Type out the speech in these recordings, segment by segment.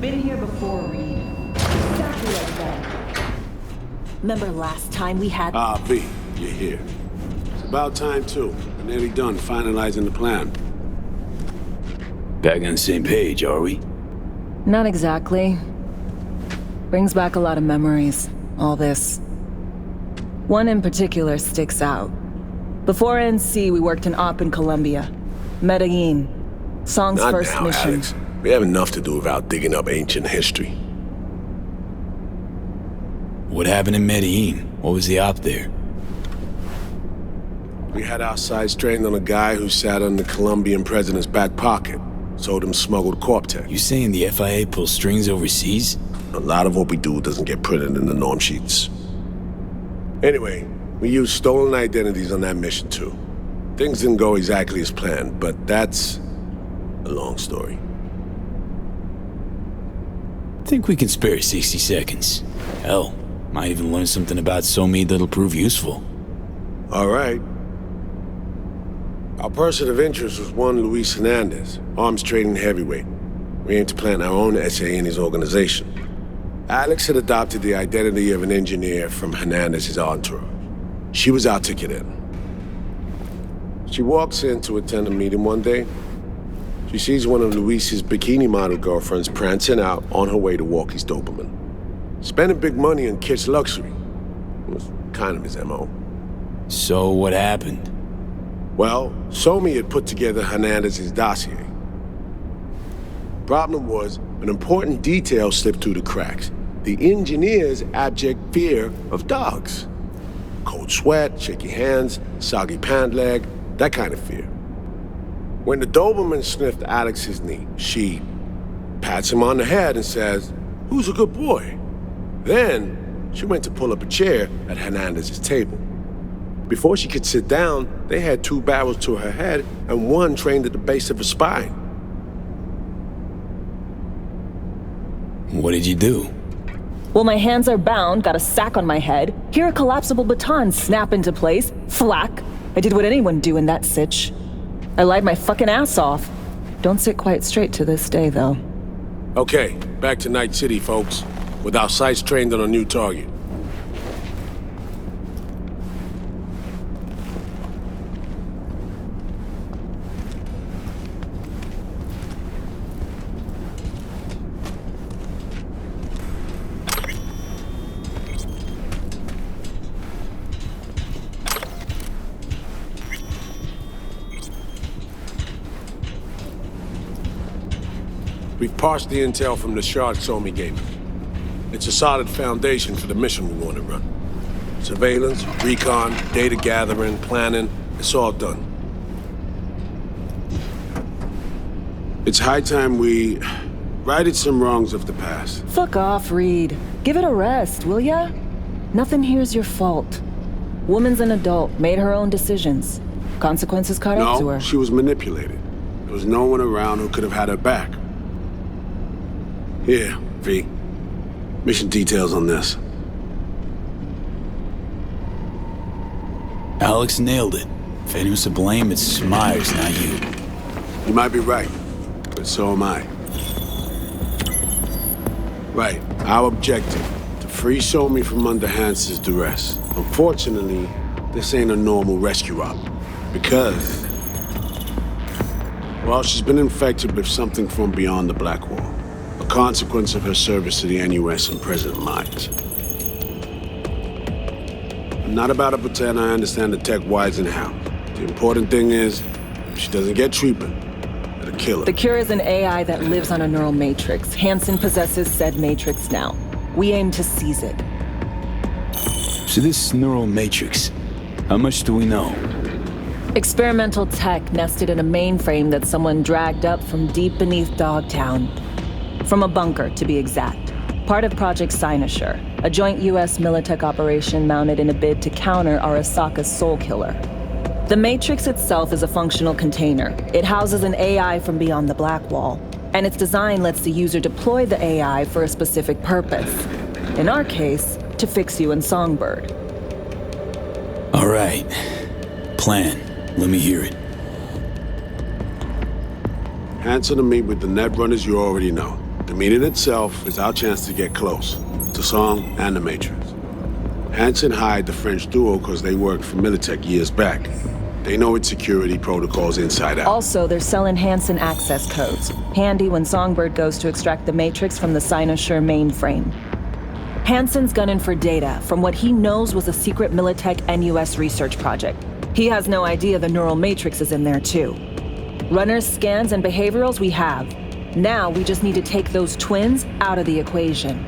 Been here before, Reed. Exactly like that. Remember last time we had... V, you're here. It's about time, too. We're nearly done finalizing the plan. Back on the same page, are we? Not exactly. Brings back a lot of memories, all this. One in particular sticks out. Before NC, we worked in Op in Colombia. Medellin. Song's Not first now, mission. Alex. We have enough to do without digging up ancient history. What happened in Medellin? What was the op there? We had our sights trained on a guy who sat on the Colombian president's back pocket. Sold him smuggled Corp-Tech. You saying the FIA pulls strings overseas? A lot of what we do doesn't get printed in the norm sheets. Anyway, we used stolen identities on that mission too. Things didn't go exactly as planned, but that's a long story. Think we can spare 60 seconds. Hell, might even learn something about SoMe that'll prove useful. All right. Our person of interest was one Luis Hernandez, arms trading heavyweight. We aim to plant our own SA in his organization. Alex had adopted the identity of an engineer from Hernandez's entourage. She was our ticket in. She walks in to attend a meeting one day. She sees one of Luis's bikini model girlfriends prancing out on her way to walk his Doberman. Spending big money on kitsch luxury. It was kind of his MO. So what happened? Well, SoMe had put together Hernandez's dossier. Problem was, an important detail slipped through the cracks. The engineer's abject fear of dogs. Cold sweat, shaky hands, soggy pant leg, that kind of fear. When the Doberman sniffed Alex's knee, she pats him on the head and says, "Who's a good boy?" Then, she went to pull up a chair at Hernandez's table. Before she could sit down, they had two barrels to her head and one trained at the base of her spine. What did you do? Well, my hands are bound, got a sack on my head. Here a collapsible baton snap into place. Flack. I did what anyone do in that sitch. I lied my fucking ass off. Don't sit quite straight to this day, though. Okay, back to Night City, folks. With our sights trained on a new target. We've parsed the intel from the shard SoMe gave us. It's a solid foundation for the mission we want to run. Surveillance, recon, data gathering, planning, it's all done. It's high time we righted some wrongs of the past. Fuck off, Reed. Give it a rest, will ya? Nothing here's your fault. Woman's an adult, made her own decisions. Consequences caught up to her. No, she was manipulated. There was no one around who could have had her back. Here, V. Mission details on this. Alex nailed it. If anyone's to blame, it's Myers, not you. You might be right, but so am I. Right, our objective, to free SoMe from under Hansen's duress. Unfortunately, this ain't a normal rescue op, because, well, she's been infected with something from beyond the Black Wall. A consequence of her service to the NUS and President Myers. I'm not about to pretend I understand the tech whys and how. The important thing is, if she doesn't get treatment, it'll kill her. The cure is an AI that lives on a neural matrix. Hansen possesses said matrix now. We aim to seize it. So this neural matrix, how much do we know? Experimental tech nested in a mainframe that someone dragged up from deep beneath Dogtown. From a bunker, to be exact. Part of Project Cynosure, a joint US Militech operation mounted in a bid to counter Arasaka's Soul Killer. The Matrix itself is a functional container. It houses an AI from beyond the Black Wall, and its design lets the user deploy the AI for a specific purpose. In our case, to fix you in Songbird. All right. Plan. Let me hear it. Hansen to meet with the net runners you already know. The meeting itself is our chance to get close to Song and the Matrix. Hansen hired the French duo because they worked for Militech years back. They know its security protocols inside out. Also, they're selling Hansen access codes. Handy when Songbird goes to extract the Matrix from the Cynosure mainframe. Hansen's gunning for data from what he knows was a secret Militech NUS research project. He has no idea the neural matrix is in there too. Runners, scans, and behaviorals we have. Now we just need to take those twins out of the equation.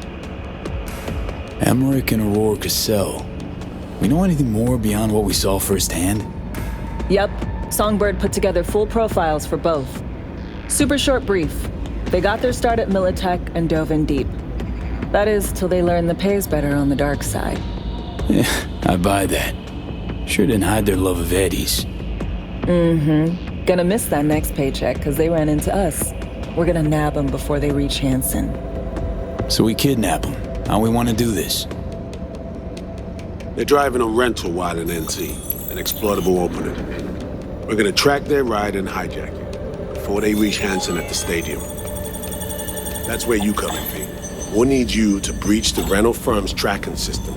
Emmerich and Aurora Cassell. We know anything more beyond what we saw firsthand? Yep, Songbird put together full profiles for both. Super short brief. They got their start at Militech and dove in deep. That is, till they learned the pay's better on the dark side. Yeah, I buy that. Sure didn't hide their love of Eddie's. Mm-hmm. Gonna miss that next paycheck, because they ran into us. We're gonna nab them before they reach Hansen. So we kidnap them. How we want to do this? They're driving a rental while in NC, an exploitable opening. We're gonna track their ride and hijack it before they reach Hansen at the stadium. That's where you come in, V. We'll need you to breach the rental firm's tracking system.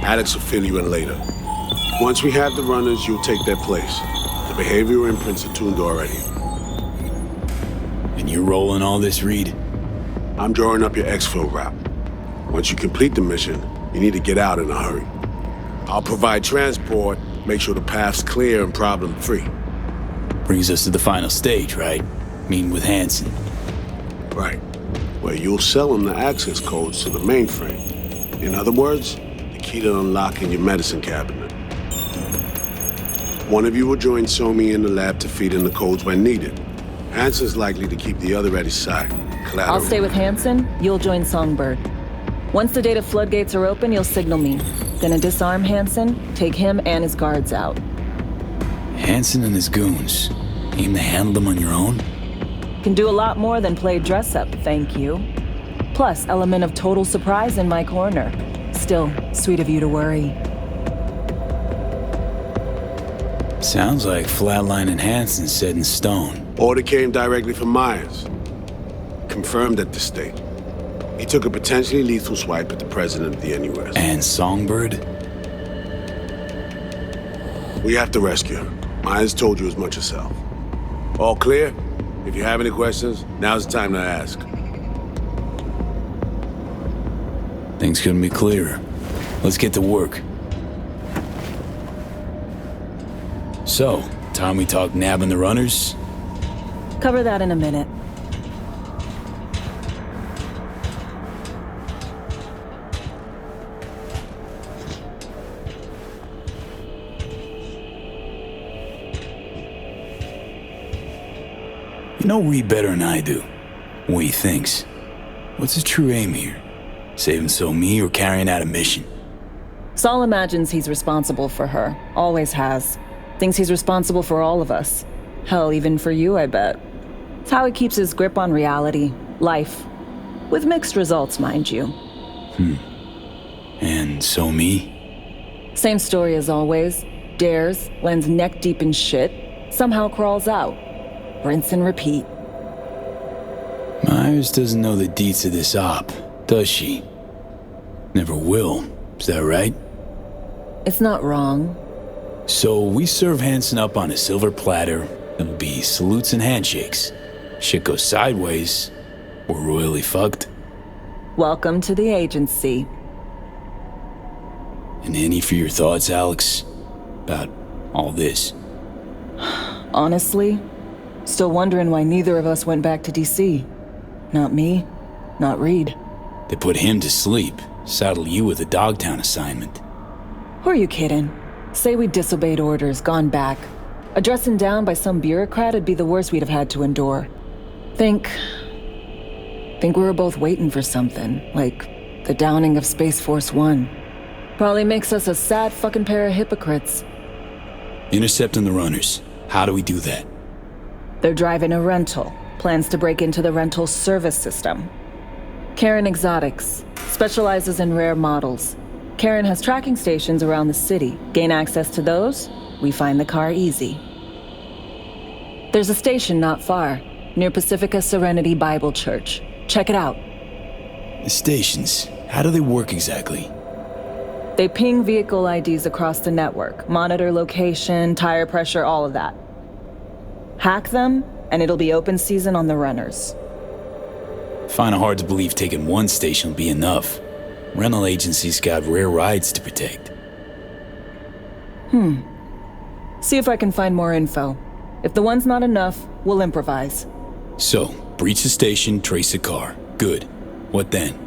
Alex will fill you in later. Once we have the runners, you'll take their place. The behavioral imprints are tuned already. And you're rolling all this, Reed? I'm drawing up your exfil route. Once you complete the mission, you need to get out in a hurry. I'll provide transport, make sure the path's clear and problem-free. Brings us to the final stage, right? Meeting with Hansen. Right. Where you'll sell them the access codes to the mainframe. In other words, the key to unlocking your medicine cabinet. One of you will join Somi in the lab to feed in the codes when needed. Hansen's likely to keep the other at his side. Collateral. I'll stay with Hansen, you'll join Songbird. Once the data floodgates are open, you'll signal me. Gonna disarm Hansen, take him and his guards out. Hansen and his goons. Aim to handle them on your own? Can do a lot more than play dress-up, thank you. Plus, element of total surprise in my corner. Still, sweet of you to worry. Sounds like Flatline and Hansen set in stone. Order came directly from Myers. Confirmed at the state. He took a potentially lethal swipe at the president of the NUS. And Songbird? We have to rescue her. Myers told you as much herself. All clear? If you have any questions, now's the time to ask. Things couldn't be clearer. Let's get to work. So, time we talk nabbing the runners? Cover that in a minute. You know Reed better than I do. What he thinks. What's his true aim here? Saving Somi or carrying out a mission? Saul imagines he's responsible for her. Always has. Thinks he's responsible for all of us. Hell, even for you, I bet. It's how he keeps his grip on reality. Life. With mixed results, mind you. And Somi? Same story as always. Dares, lands neck deep in shit, somehow crawls out. Rinse and repeat. Myers doesn't know the deets of this op, does she? Never will. Is that right? It's not wrong. So we serve Hansen up on a silver platter. It'll be salutes and handshakes. Shit goes sideways. We're royally fucked. Welcome to the agency. And any for your thoughts, Alex? About all this? Honestly, still wondering why neither of us went back to DC. Not me, not Reed. They put him to sleep. Saddle you with a Dogtown assignment. Who are you kidding? Say we disobeyed orders, gone back. A dressing down by some bureaucrat would be the worst we'd have had to endure. Think we were both waiting for something, like the downing of Space Force One. Probably makes us a sad fucking pair of hypocrites. Intercepting the runners. How do we do that? They're driving a rental. Plans to break into the rental service system. Karen Exotics. Specializes in rare models. Karen has tracking stations around the city. Gain access to those, we find the car easy. There's a station not far, near Pacifica Serenity Bible Church. Check it out. The stations, how do they work exactly? They ping vehicle IDs across the network, monitor location, tire pressure, all of that. Hack them, and it'll be open season on the runners. Find it hard to believe taking one station will be enough. Rental agencies got rare rides to protect. See if I can find more info. If the one's not enough, we'll improvise. So, breach the station, trace the car. Good. What then?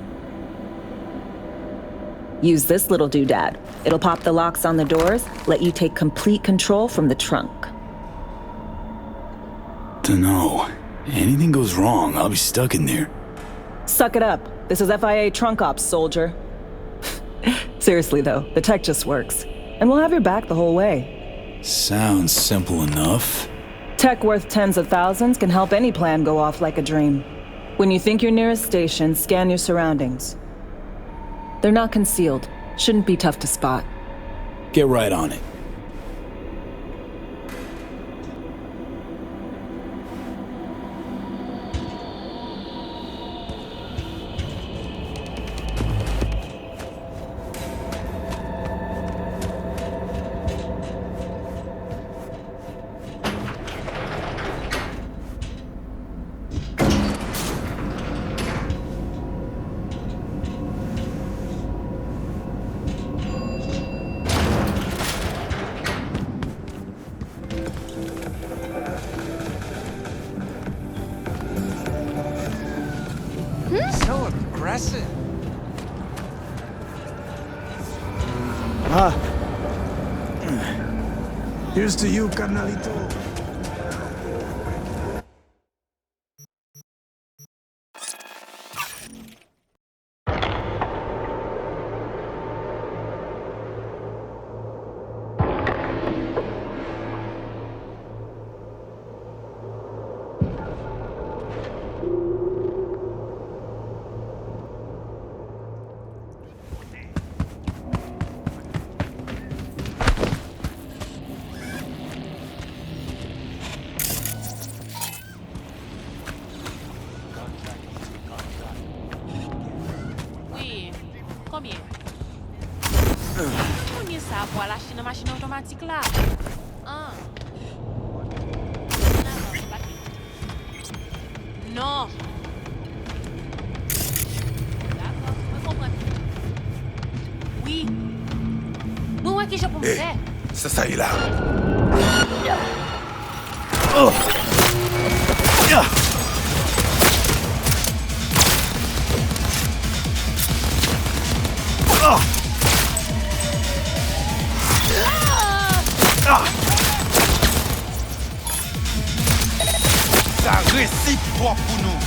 Use this little doodad. It'll pop the locks on the doors, let you take complete control from the trunk. Dunno. Anything goes wrong, I'll be stuck in there. Suck it up. This is FIA trunk ops, soldier. Seriously though, the tech just works. And we'll have your back the whole way. Sounds simple enough. Tech worth tens of thousands can help any plan go off like a dream. When you think your nearest station, scan your surroundings. They're not concealed. Shouldn't be tough to spot. Get right on it. So aggressive. Here's to you, carnalito. Combien? On y ça pour acheter une machine automatique là. Ah. Non. D'accord, je comprends. Oui. Bon, ouais, qu'est-ce que je peux faire? Ça y est là. Ça réciproque pour nous.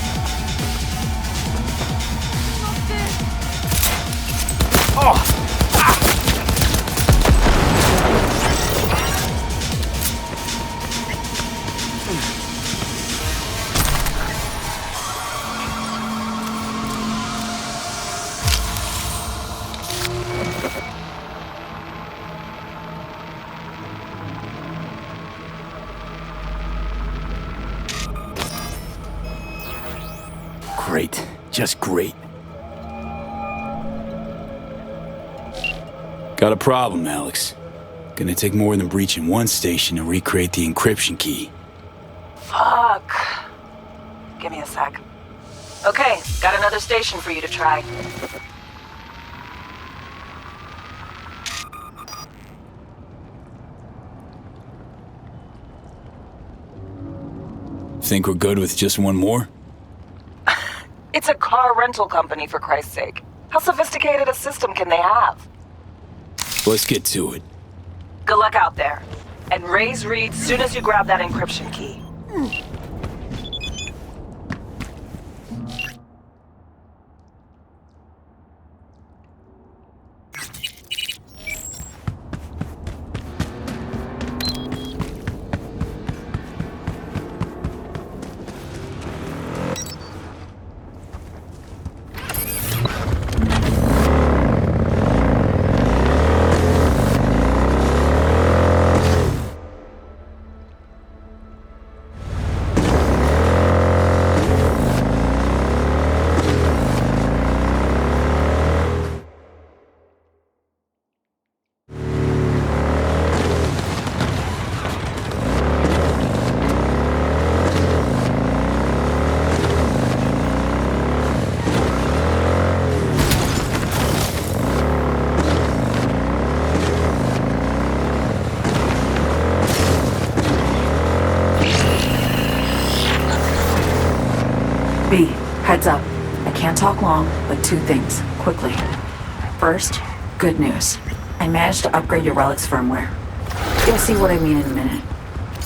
Great. Just great. Got a problem, Alex. Gonna take more than breaching one station to recreate the encryption key. Fuck. Give me a sec. Okay, got another station for you to try. Think we're good with just one more? It's a car rental company, for Christ's sake. How sophisticated a system can they have? Let's get to it. Good luck out there. And raise Reed soon as you grab that encryption key. B, heads up. I can't talk long, but 2 things, quickly. First, good news. I managed to upgrade your Relic's firmware. You'll see what I mean in a minute.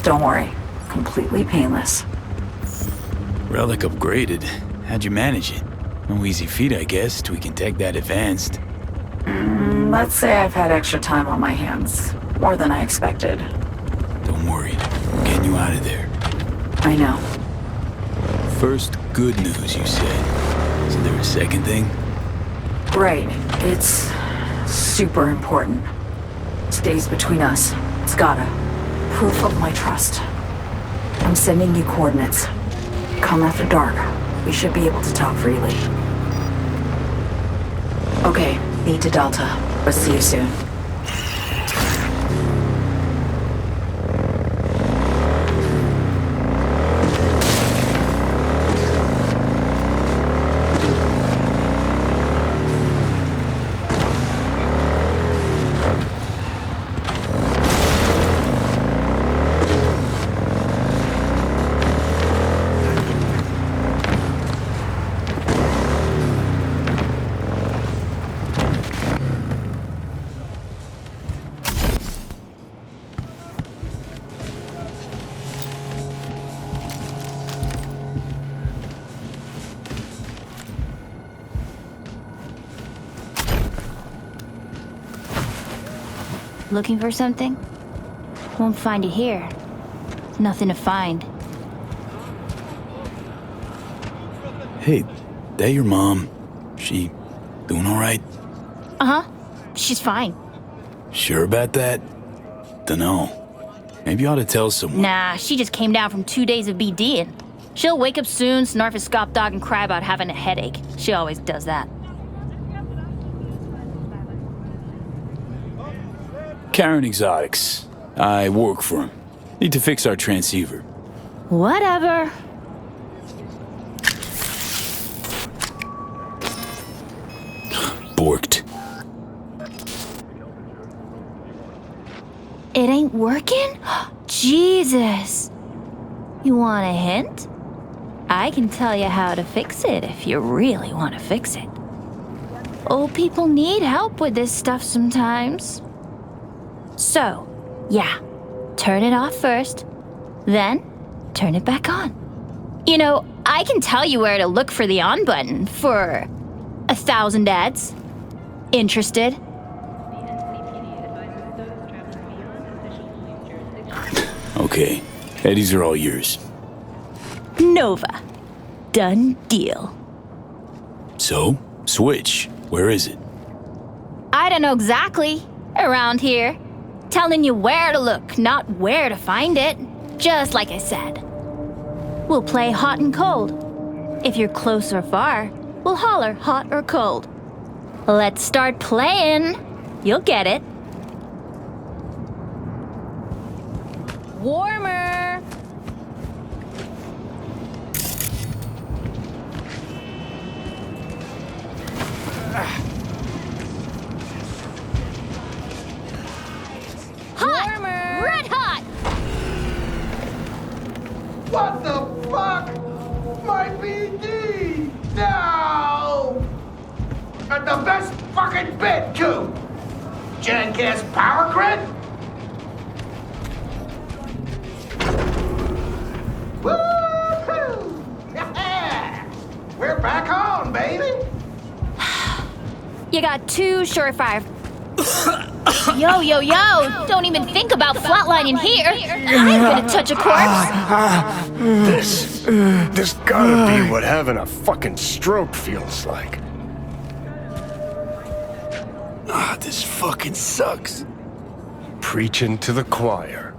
Don't worry, completely painless. Relic upgraded. How'd you manage it? No easy feat, I guess, tweaking tech that advanced. Let's say I've had extra time on my hands. More than I expected. Don't worry. I'm getting you out of there. I know. First, good news, you said. Is there a second thing? Right. It's super important. Stays between us. It's gotta. Proof of my trust. I'm sending you coordinates. Come after dark. We should be able to talk freely. Okay, need to Delta. But see you soon. Looking for something? Won't find it here. There's nothing to find. Hey, that your mom? She doing all right? Uh-huh. She's fine. Sure about that? Dunno. Maybe you ought to tell someone. Nah, she just came down from 2 days of BDing. She'll wake up soon, snarf a scop dog, and cry about having a headache. She always does that. Karen Exotics. I work for him. Need to fix our transceiver. Whatever. Borked. It ain't working? Jesus. You want a hint? I can tell you how to fix it if you really want to fix it. Old people need help with this stuff sometimes. So, yeah, turn it off first, then turn it back on. You know, I can tell you where to look for the on button for 1,000 ads. Interested? Okay, Eddies are all yours. Nova. Done deal. So, switch. Where is it? I don't know exactly. Around here. Telling you where to look, not where to find it. Just like I said. We'll play hot and cold. If you're close or far, we'll holler hot or cold. Let's start playing. You'll get it. Warmer. Hot! Warmer. Red hot! What the fuck? My BD! No! And the best fucking bit, too! Jackass power grid? Woo-hoo! Yeah! We're back on, baby! You got 2 surefire. Yo, yo, yo! Don't even think about flatlining here. I ain't gonna touch a corpse. This gotta be what having a fucking stroke feels like. This fucking sucks. Preaching to the choir.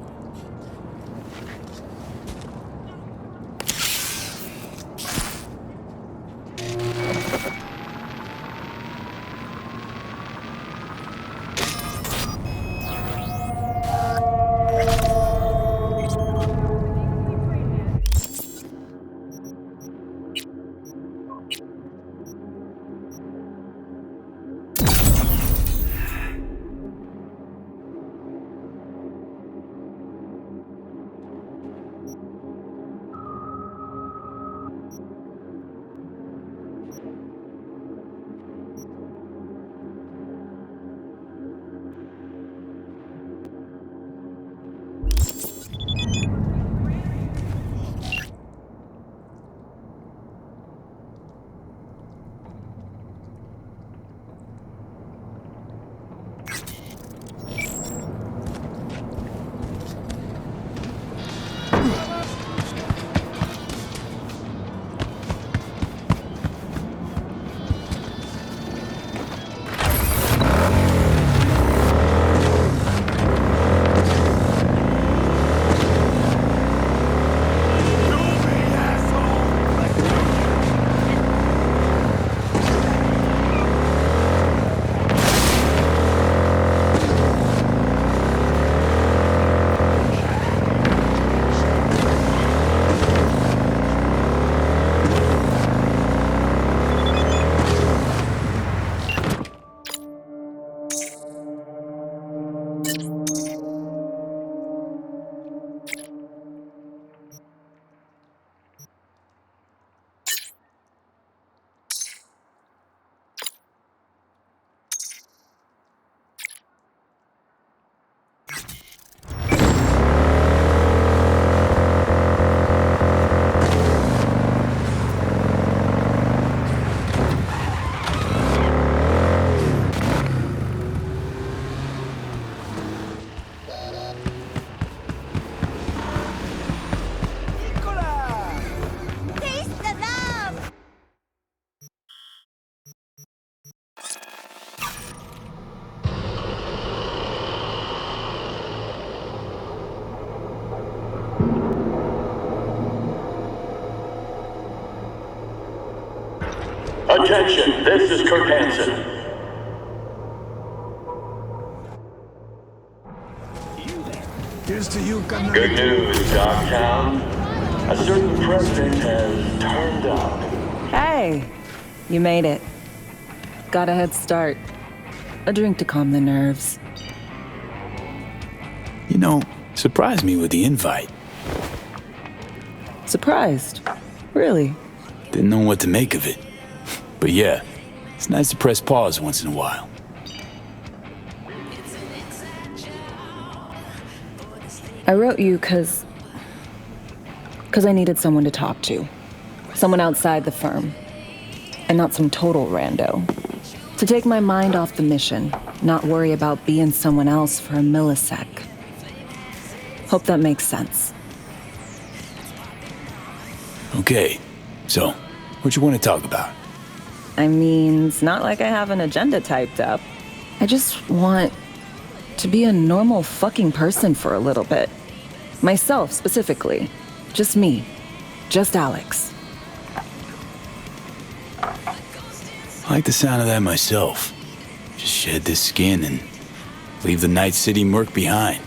Attention, this is Kirk Hansen. Here's to you, Canary. Good news, Dogtown. A certain president has turned up. Hey, you made it. Got a head start. A drink to calm the nerves. You know, surprised me with the invite. Surprised? Really? Didn't know what to make of it. But yeah, it's nice to press pause once in a while. I wrote you because I needed someone to talk to. Someone outside the firm. And not some total rando. To take my mind off the mission, not worry about being someone else for a millisec. Hope that makes sense. Okay, so, what you want to talk about? I mean, it's not like I have an agenda typed up. I just want to be a normal fucking person for a little bit. Myself, specifically. Just me. Just Alex. I like the sound of that myself. Just shed this skin and leave the Night City murk behind.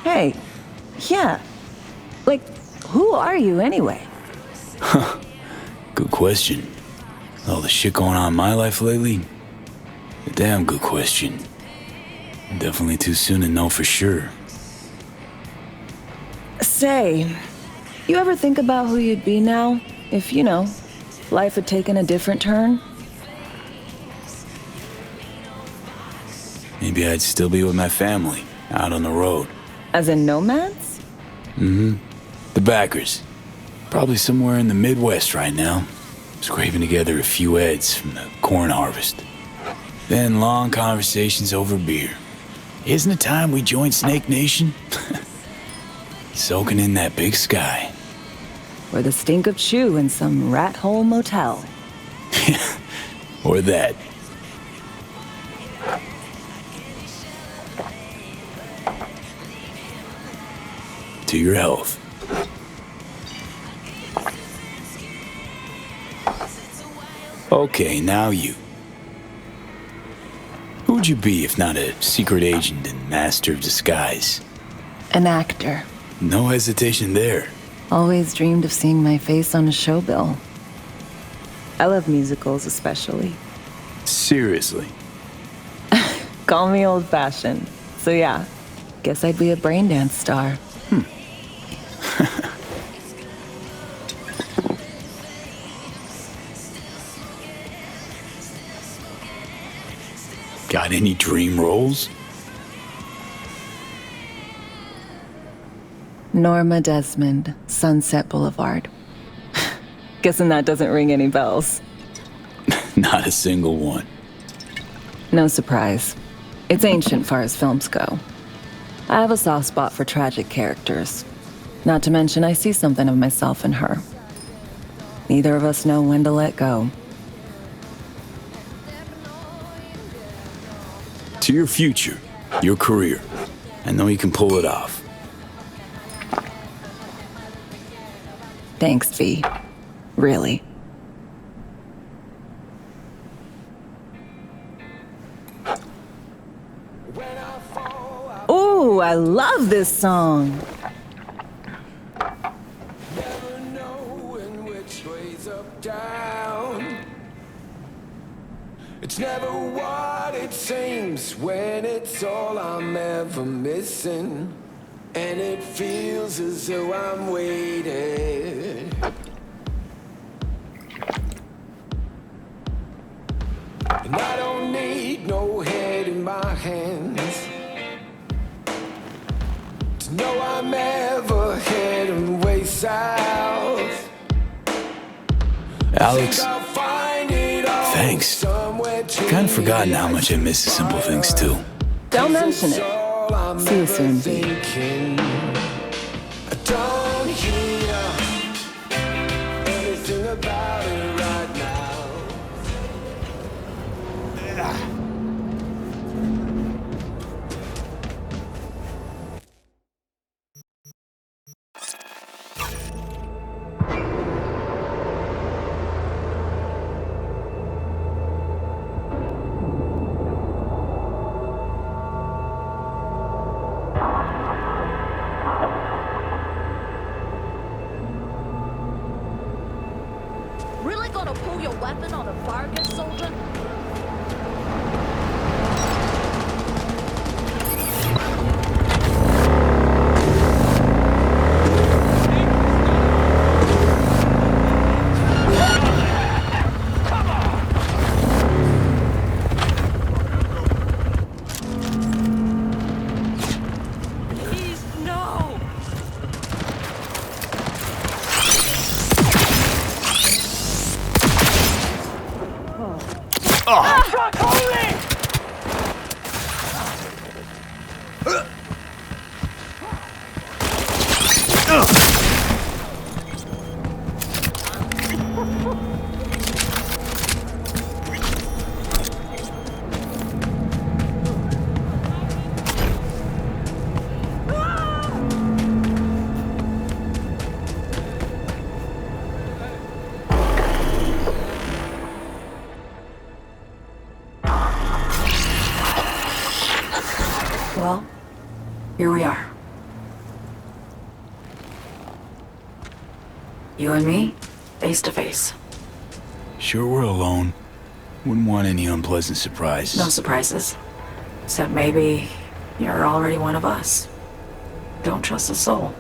Hey, yeah. Like, who are you anyway? Good question. All the shit going on in my life lately? A damn good question. Definitely too soon to know for sure. Say, you ever think about who you'd be now if, you know, life had taken a different turn? Maybe I'd still be with my family, out on the road. As in nomads? Mm-hmm. The backers. Probably somewhere in the Midwest right now. Scraping together a few heads from the corn harvest. Then long conversations over beer. Isn't it time we joined Snake Nation? Soaking in that big sky. Or the stink of chew in some rat hole motel. Or that. To your health. Okay, now you. Who would you be if not a secret agent and master of disguise? An actor. No hesitation there. Always dreamed of seeing my face on a show bill. I love musicals especially. Seriously. Call me old-fashioned. So yeah, guess I'd be a brain dance star. Got any dream roles? Norma Desmond, Sunset Boulevard. Guessing that doesn't ring any bells. Not a single one. No surprise. It's ancient far as films go. I have a soft spot for tragic characters. Not to mention I see something of myself in her. Neither of us know when to let go. To your future, your career. I know you can pull it off. Thanks, V. Really. Ooh, I love this song. Never knowing which way's up, down. It's never what it seems when it's all I'm ever missing. And it feels as though I'm waiting. And I don't need no head in my hands to know I'm ever heading way south. Alex, thanks. Kinda forgotten how much I miss the simple things too. Don't mention it. See you soon, V. I don't hear anything about it right now. gonna pull your weapon on a bargain, soldier? Well, here we are. You and me, face to face. Sure we're alone. Wouldn't want any unpleasant surprises. No surprises. Except maybe you're already one of us. Don't trust a soul.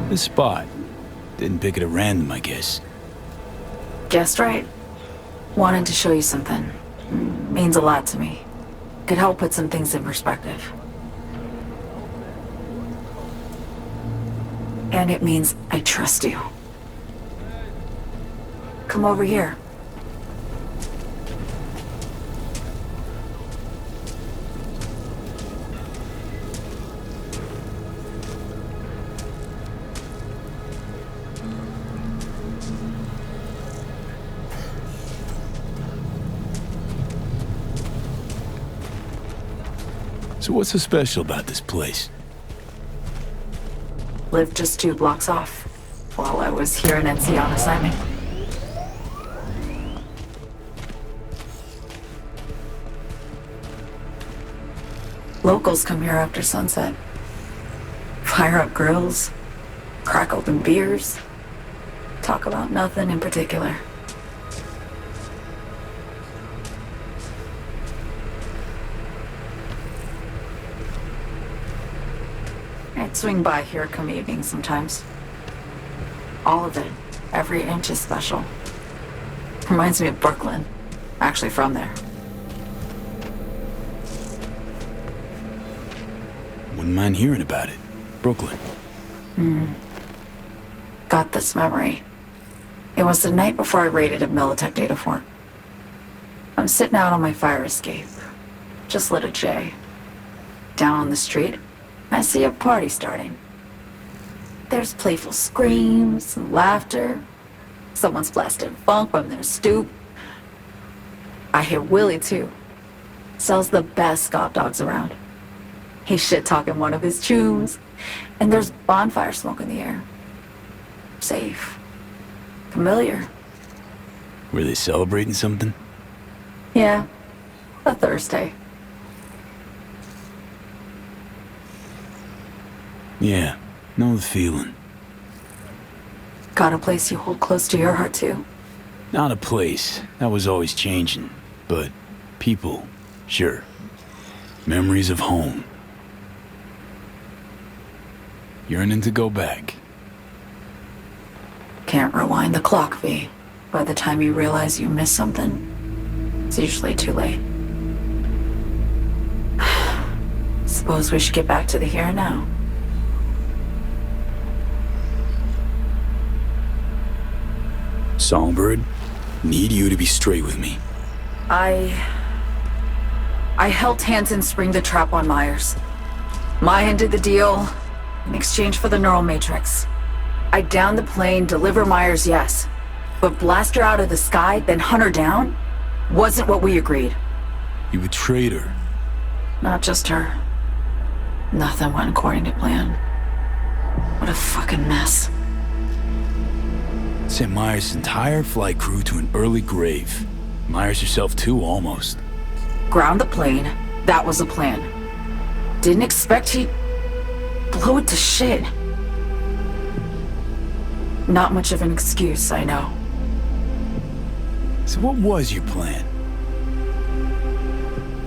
This spot. Didn't pick it at random, I guess. Guessed right. Wanted to show you something. Means a lot to me. Could help put some things in perspective. And it means I trust you. Come over here. So what's so special about this place? Lived just 2 blocks off while I was here in NC on assignment. Locals come here after sunset. Fire up grills, crack open beers, talk about nothing in particular. I'd swing by here come evening sometimes. All of it, every inch is special. Reminds me of Brooklyn. Actually from there. Wouldn't mind hearing about it. Brooklyn. Got this memory. It was the night before I raided a Militech data fort. I'm sitting out on my fire escape. Just lit a J. Down on the street, I see a party starting. There's playful screams and laughter. Someone's blasting funk from their stoop. I hear Willie too. Sells the best Scott dogs around. He's shit-talking one of his tunes, and there's bonfire smoke in the air. Safe. Familiar. Were they celebrating something? Yeah, a Thursday. Yeah, know the feeling. Got a place you hold close to your heart too? Not a place. That was always changing. But people, sure. Memories of home. Yearning to go back. Can't rewind the clock, V. By the time you realize you missed something, it's usually too late. Suppose we should get back to the here and now. Songbird, need you to be straight with me. I helped Hansen spring the trap on Myers. Mayan did the deal in exchange for the neural matrix. I downed the plane, deliver Myers, yes. But blast her out of the sky, then hunt her down? Wasn't what we agreed. You betrayed her. Not just her. Nothing went according to plan. What a fucking mess. Sent Myers' entire flight crew to an early grave. Myers herself too, almost. Ground the plane. That was the plan. Didn't expect he'd blow it to shit. Not much of an excuse, I know. So what was your plan?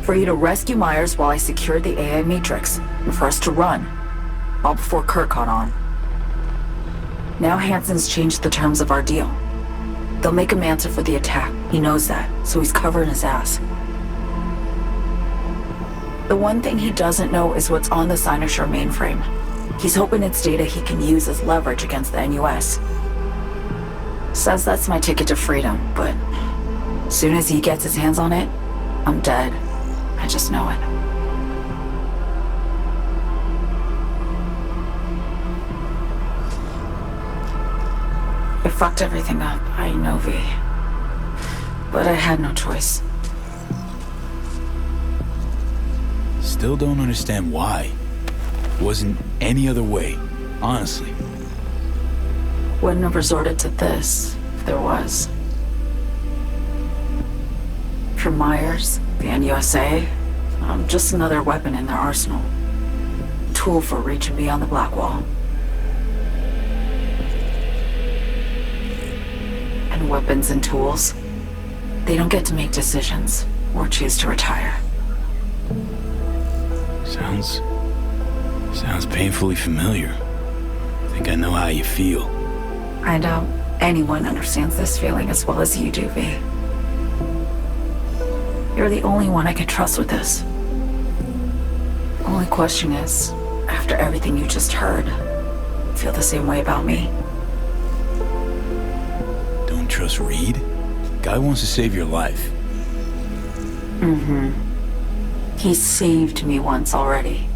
For you to rescue Myers while I secured the AI Matrix, and for us to run, all before Kurt caught on. Now Hansen's changed the terms of our deal. They'll make him answer for the attack. He knows that, so he's covering his ass. The one thing he doesn't know is what's on the Cynosure mainframe. He's hoping it's data he can use as leverage against the NUS. Says that's my ticket to freedom, but as soon as he gets his hands on it, I'm dead. I just know it. I fucked everything up, I know, V. But I had no choice. Still don't understand why. Wasn't any other way, honestly. Wouldn't have resorted to this if there was. For Myers, the NUSA, I'm just another weapon in their arsenal. Tool for reaching beyond the black wall. And weapons and tools, they don't get to make decisions or choose to retire. Sounds painfully familiar. I think I know how you feel. I doubt anyone understands this feeling as well as you do, V. You're the only one I can trust with this. Only question is, after everything you just heard, feel the same way about me? Don't trust Reed? Guy wants to save your life. Mm-hmm. He saved me once already.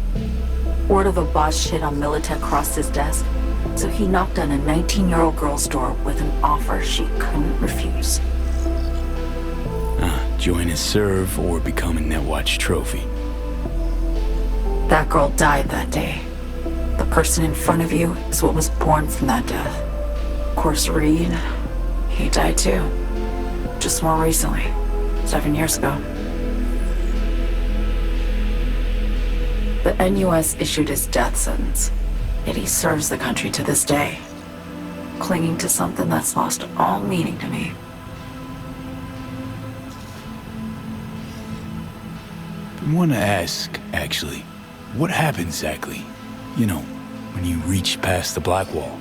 Word of a boss shit on Militech crossed his desk, so he knocked on a 19-year-old girl's door with an offer she couldn't refuse. Join his serve or become a Netwatch trophy. That girl died that day. The person in front of you is what was born from that death. Of course, Reed, he died too. Just more recently, 7 years ago. The NUS issued his death sentence, yet he serves the country to this day, clinging to something that's lost all meaning to me. I want to ask, actually, what happened exactly? You know, when you reached past the black wall.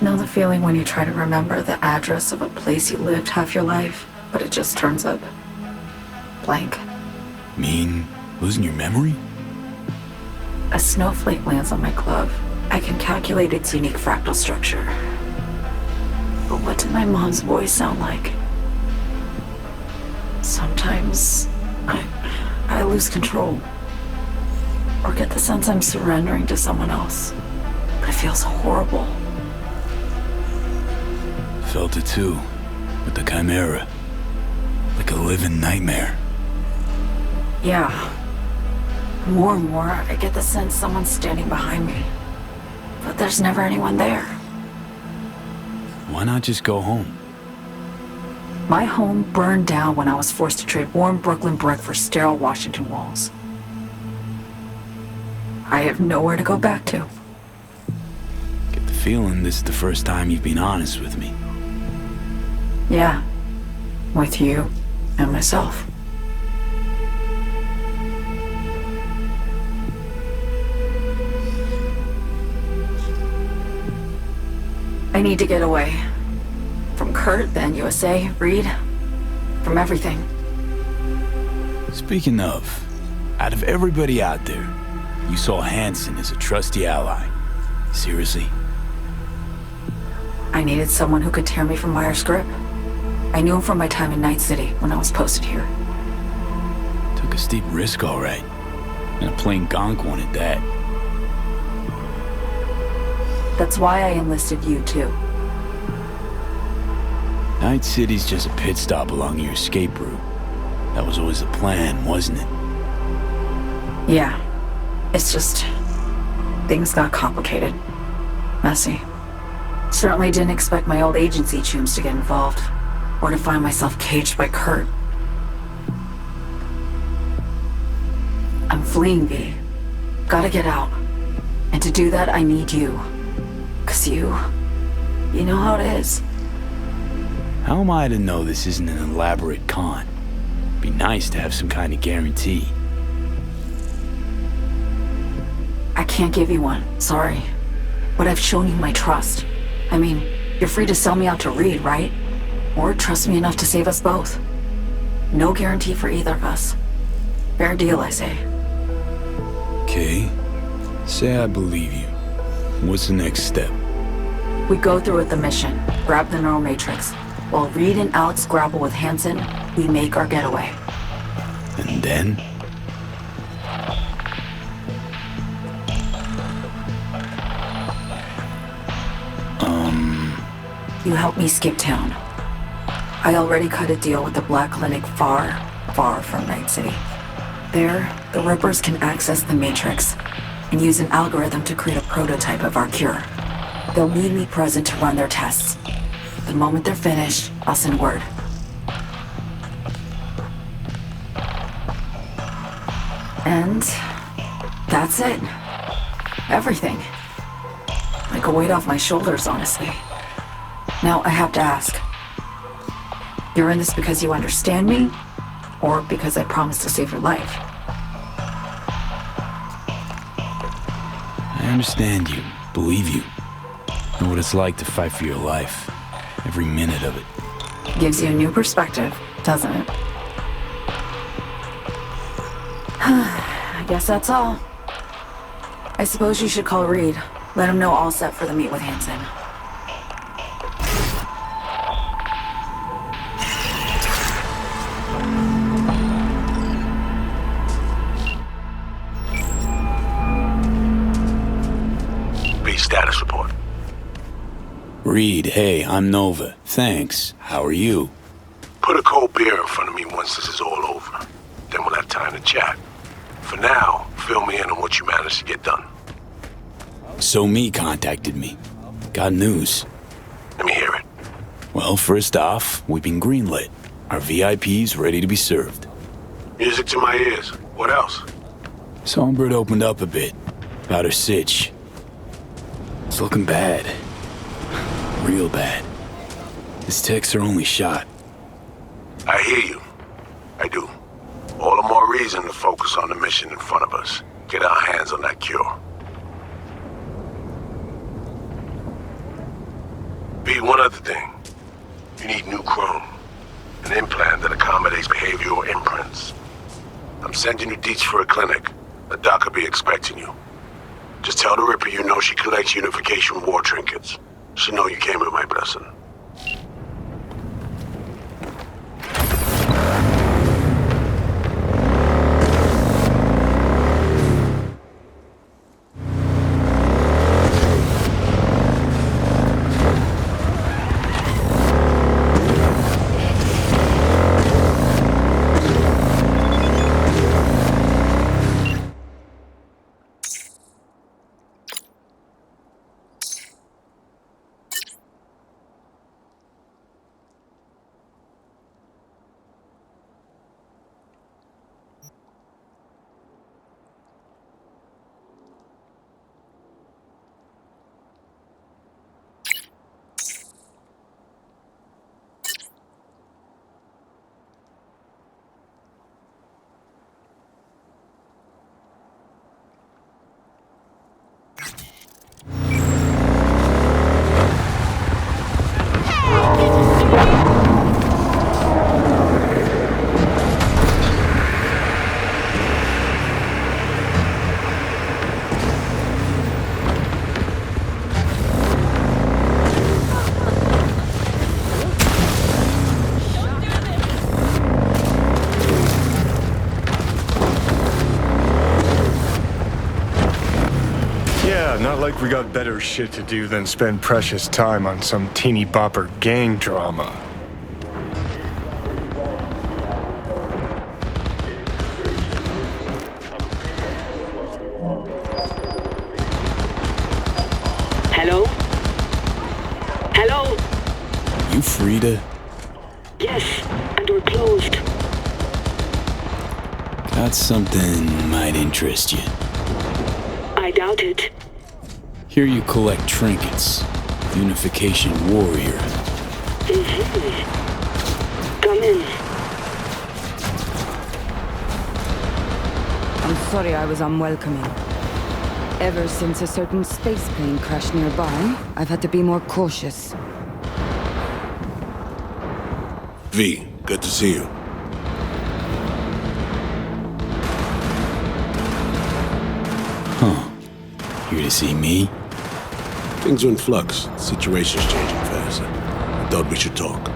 Know the feeling when you try to remember the address of a place you lived half your life, but it just turns up blank? Mean losing your memory? A snowflake lands on my glove. I can calculate its unique fractal structure. But what did my mom's voice sound like? Sometimes I lose control. Or get the sense I'm surrendering to someone else. But it feels horrible. Felt it too, with the Chimera. Like a living nightmare. Yeah. More and more, I get the sense someone's standing behind me. But there's never anyone there. Why not just go home? My home burned down when I was forced to trade warm Brooklyn brick for sterile Washington walls. I have nowhere to go back to. Get the feeling this is the first time you've been honest with me. Yeah. With you and myself. I need to get away. From Kurt, then USA, Reed, from everything. Speaking of, out of everybody out there, you saw Hansen as a trusty ally. Seriously? I needed someone who could tear me from Myers' grip. I knew him from my time in Night City when I was posted here. Took a steep risk, all right. And a plain gonk one at that. That's why I enlisted you, too. Night City's just a pit stop along your escape route. That was always the plan, wasn't it? Yeah. It's just... things got complicated. Messy. Certainly didn't expect my old agency chooms to get involved. Or to find myself caged by Kurt. I'm fleeing, V. Gotta get out. And to do that, I need you. 'Cause you You know how it is. How am I to know this isn't an elaborate con? Be nice to have some kind of guarantee. I can't give you one, sorry. But I've shown you my trust. I mean, you're free to sell me out to Reed, right? Or trust me enough to save us both. No guarantee for either of us. Fair deal, I say. Okay. Say I believe you. What's the next step? We go through with the mission, grab the neural matrix. While Reed and Alex grapple with Hansen, we make our getaway. And then? You help me skip town. I already cut a deal with the Black Clinic far, far from Night City. There, the Rippers can access the Matrix and use an algorithm to create a prototype of our cure. They'll need me present to run their tests. The moment they're finished, I'll send word. And that's it. Everything. Like a weight off my shoulders, honestly. Now, I have to ask. You're in this because you understand me, or because I promised to save your life? I understand you, believe you. Know what it's like to fight for your life. Every minute of it. Gives you a new perspective, doesn't it? I guess that's all. I suppose you should call Reed. Let him know all set for the meet with Hansen. Status report. Reed, hey, I'm Nova. Thanks. How are you? Put a cold beer in front of me once this is all over. Then we'll have time to chat. For now, fill me in on what you managed to get done. So Me contacted me. Got news. Let me hear it. Well, first off, we've been greenlit. Our VIP's ready to be served. Music to my ears. What else? Songbird opened up a bit. About her sitch. It's looking bad. Real bad. This tech's her only shot. I hear you. I do. All the more reason to focus on the mission in front of us. Get our hands on that cure. B, one other thing. You need new chrome. An implant that accommodates behavioral imprints. I'm sending you deets for a clinic. The doc will be expecting you. Just tell the Ripper you know she collects unification war trinkets. She know you came with my blessing. Not like we got better shit to do than spend precious time on some teeny bopper gang drama. Hello? Hello? You free to? Yes, and we're closed. Got something might interest you. I doubt it. Here you collect trinkets. Unification warrior. Come in. I'm sorry I was unwelcoming. Ever since a certain space plane crashed nearby, I've had to be more cautious. V, good to see you. Huh. Here to see me? Things are in flux. The situation's changing fast. I thought we should talk.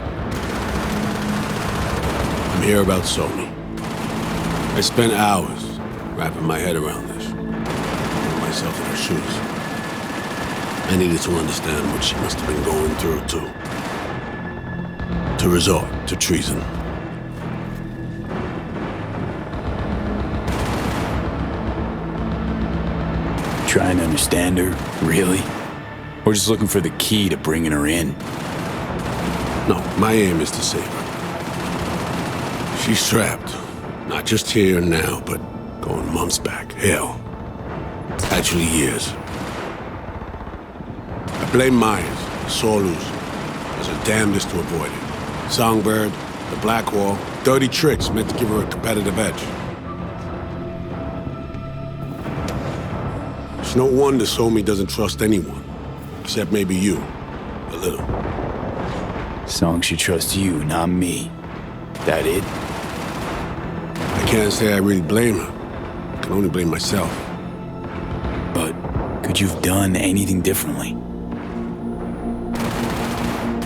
I'm here about Sony. I spent hours wrapping my head around this. Putting myself in her shoes. I needed to understand what she must have been going through, too. To resort to treason. Trying to understand her, really? Or just looking for the key to bringing her in? No, my aim is to save her. She's trapped. Not just here and now, but going months back. Hell. Actually years. I blame Myers, Solus, as her damnedest to avoid it. Songbird, the Blackwall, dirty tricks meant to give her a competitive edge. It's no wonder Somi doesn't trust anyone, except maybe you, a little. Song should trust you, not me. That it? I can't say I really blame her. I can only blame myself. But could you have done anything differently?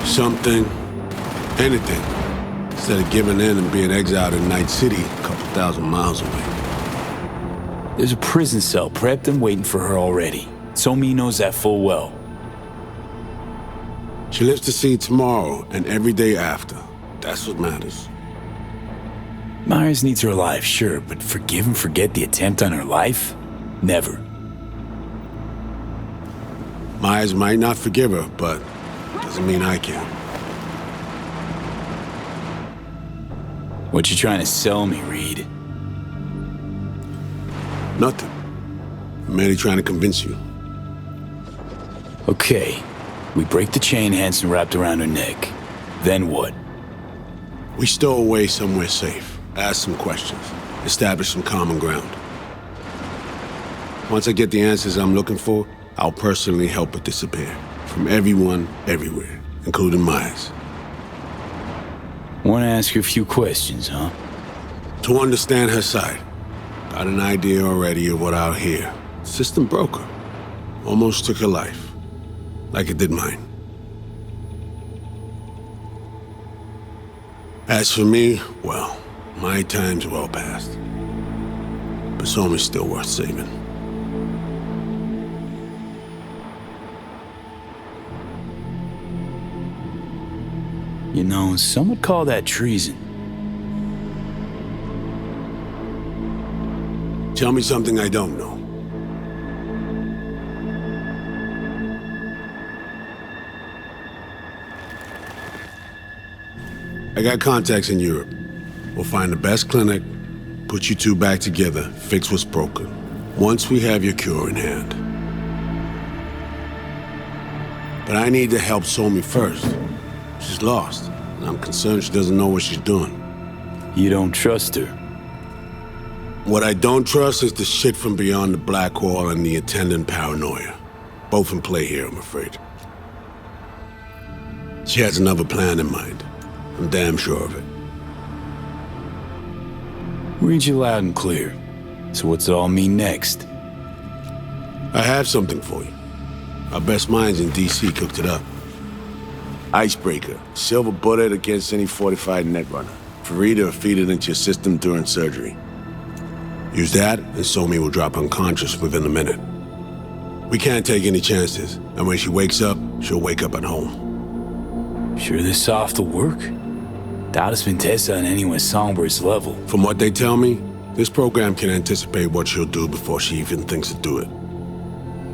Something. Anything. Instead of giving in and being exiled in Night City, a couple thousand miles away. There's a prison cell prepped and waiting for her already. Somi knows that full well. She lives to see tomorrow and every day after. That's what matters. Myers needs her alive, sure, but forgive and forget the attempt on her life? Never. Myers might not forgive her, but doesn't mean I can. What you trying to sell me, Reed? Nothing. I'm merely trying to convince you. Okay. We break the chain Hanson wrapped around her neck. Then what? We stow away somewhere safe. Ask some questions. Establish some common ground. Once I get the answers I'm looking for, I'll personally help her disappear. From everyone, everywhere, including Myers. Want to ask you a few questions, huh? To understand her side. Got an idea already of what I'll hear. System broke her. Almost took her life. Like it did mine. As for me, well, my time's well past. But Somi's still worth saving. You know, some would call that treason. Tell me something I don't know. I got contacts in Europe. We'll find the best clinic, put you two back together, fix what's broken. Once we have your cure in hand. But I need to help Somi first. She's lost, and I'm concerned she doesn't know what she's doing. You don't trust her? What I don't trust is the shit from beyond the Blackwall and the attendant paranoia. Both in play here, I'm afraid. She has another plan in mind. I'm damn sure of it. Read you loud and clear. So what's it all mean next? I have something for you. Our best minds in D.C. cooked it up. Icebreaker. Silver bullet against any fortified netrunner. Free to feed it into your system during surgery. Use that, and Somi will drop unconscious within a minute. We can't take any chances, and when she wakes up, she'll wake up at home. Sure this soft will work? Doubt it's been tested on anyone Songbird's level. From what they tell me, this program can anticipate what she'll do before she even thinks to do it.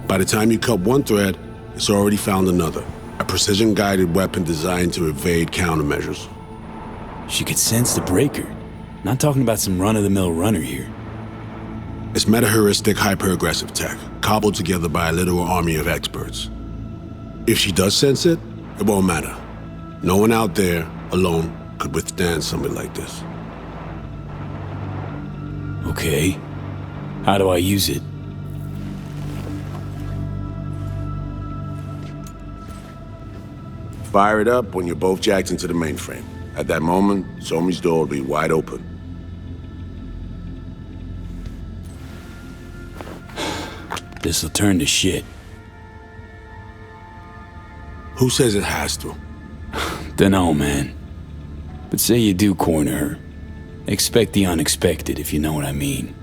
By the time you cut one thread, it's already found another. A precision-guided weapon designed to evade countermeasures. She could sense the breaker. Not talking about some run-of-the-mill runner here. It's meta-heuristic hyper-aggressive tech, cobbled together by a literal army of experts. If she does sense it, it won't matter. No one out there, alone, could withstand something like this. Okay. How do I use it? Fire it up when you're both jacked into the mainframe. At that moment, Somi's door will be wide open. This'll turn to shit. Who says it has to? Dunno, man. But say you do corner her. Expect the unexpected, if you know what I mean.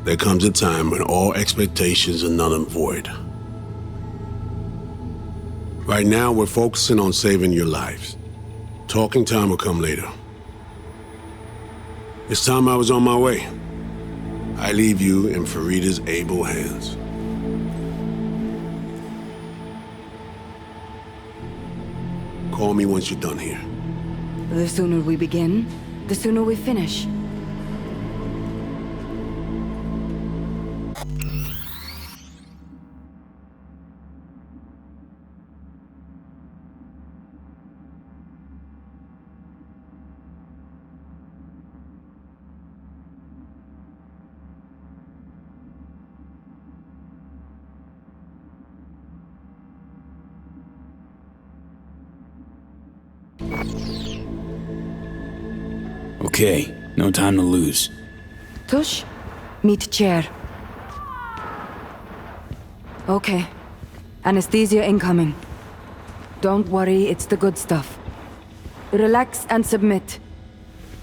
There comes a time when all expectations are null and void. Right now, we're focusing on saving your lives. Talking time will come later. It's time I was on my way. I leave you in Farida's able hands. Call me once you're done here. The sooner we begin, the sooner we finish. Okay, no time to lose. Tush, meet chair. Okay. Anesthesia incoming. Don't worry, it's the good stuff. Relax and submit.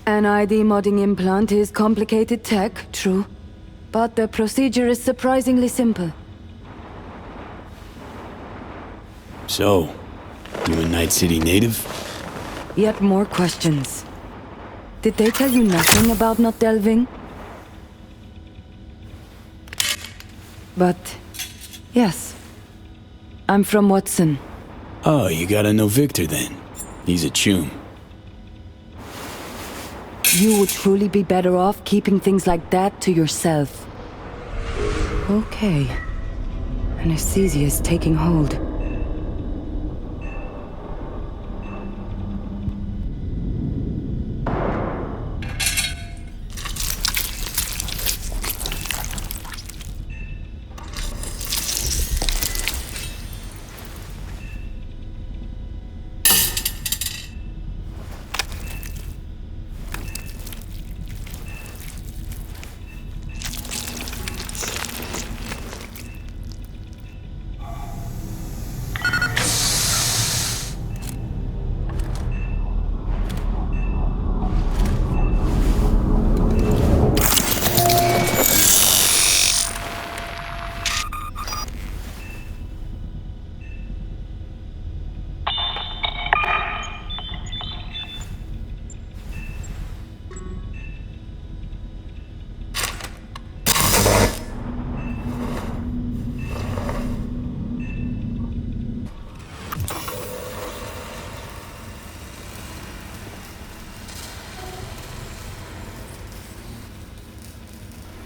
An ID modding implant is complicated tech, true. But the procedure is surprisingly simple. So, you a Night City native? Yet more questions. Did they tell you nothing about not delving? But, yes. I'm from Watson. Oh, you gotta know Victor then. He's a chum. You would truly be better off keeping things like that to yourself. Okay. Anesthesia is taking hold.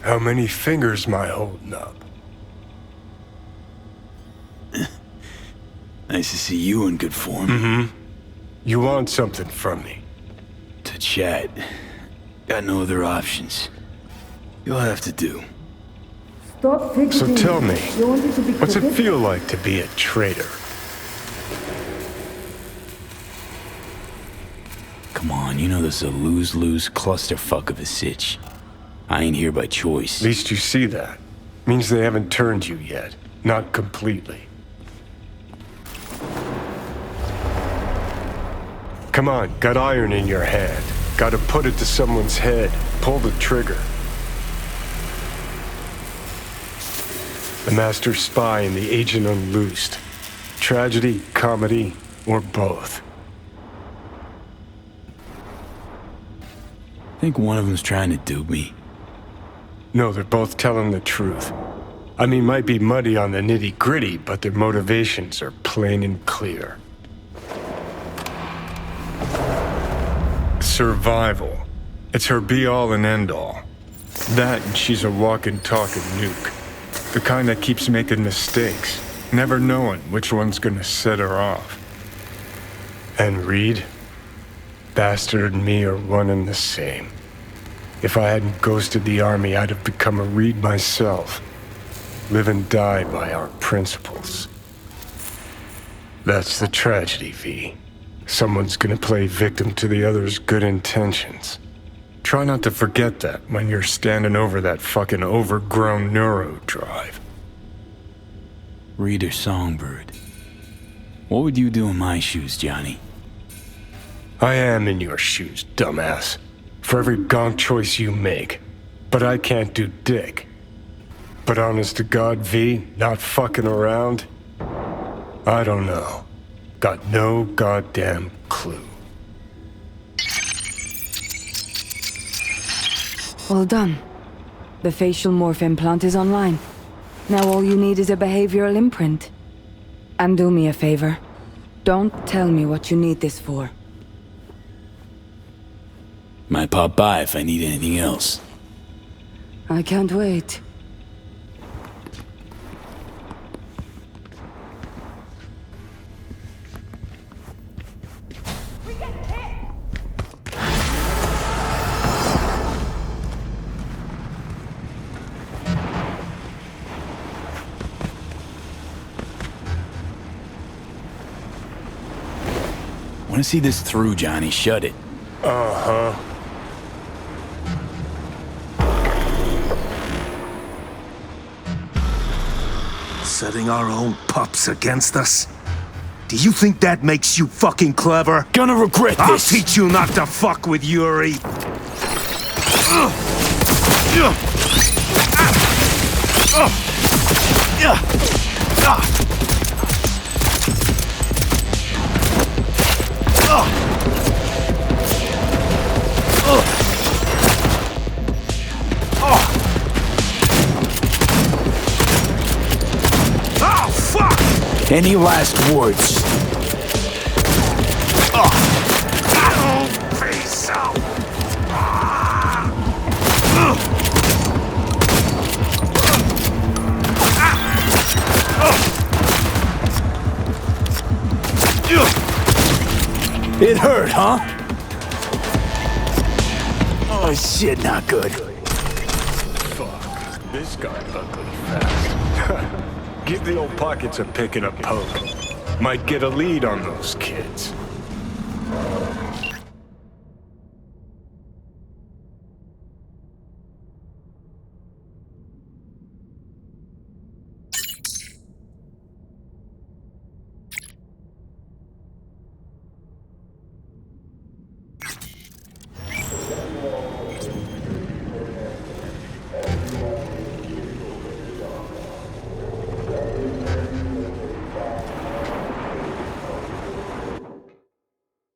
How many fingers am I holding up? Nice to see you in good form. Mm-hmm. You want something from me? To chat. Got no other options. You'll have to do. Stop So tell me, what's it feel like to be a traitor? Come on, you know this is a lose-lose clusterfuck of a sitch. I ain't here by choice. At least you see that. Means they haven't turned you yet. Not completely. Come on, got iron in your hand. Gotta put it to someone's head. Pull the trigger. The master spy and the agent unloosed. Tragedy, comedy, or both. Think one of them's trying to dupe me. No, they're both telling the truth. I mean, might be muddy on the nitty-gritty, but their motivations are plain and clear. Survival. It's her be-all and end-all. That and she's a walking, talking nuke. The kind that keeps making mistakes. never knowing which one's gonna set her off. And Reed? Bastard and me are one and the same. If I hadn't ghosted the army, I'd have become a Reed myself. Live and die by our principles. That's the tragedy, V. Someone's gonna play victim to the other's good intentions. Try not to forget that when you're standing over that fucking overgrown neuro drive. Reader Songbird. What would you do in my shoes, Johnny? I am in your shoes, dumbass. For every gonk choice you make. But I can't do dick. But honest to God, V, not fucking around? I don't know. Got no goddamn clue. All done. The facial morph implant is online. Now all you need is a behavioral imprint. And do me a favor. Don't tell me what you need this for. Might pop by if I need anything else. I can't wait. Want to see this through, Johnny. Shut it. Uh-huh. Setting our own pups against us? Do you think that makes you fucking clever? Gonna regret this! I'll teach you not to fuck with Yuri! Any last words? It hurt, huh? Oh shit, not good. Fuck, this got ugly fast. Give the old pockets a pick and a poke. Might get a lead on those kids.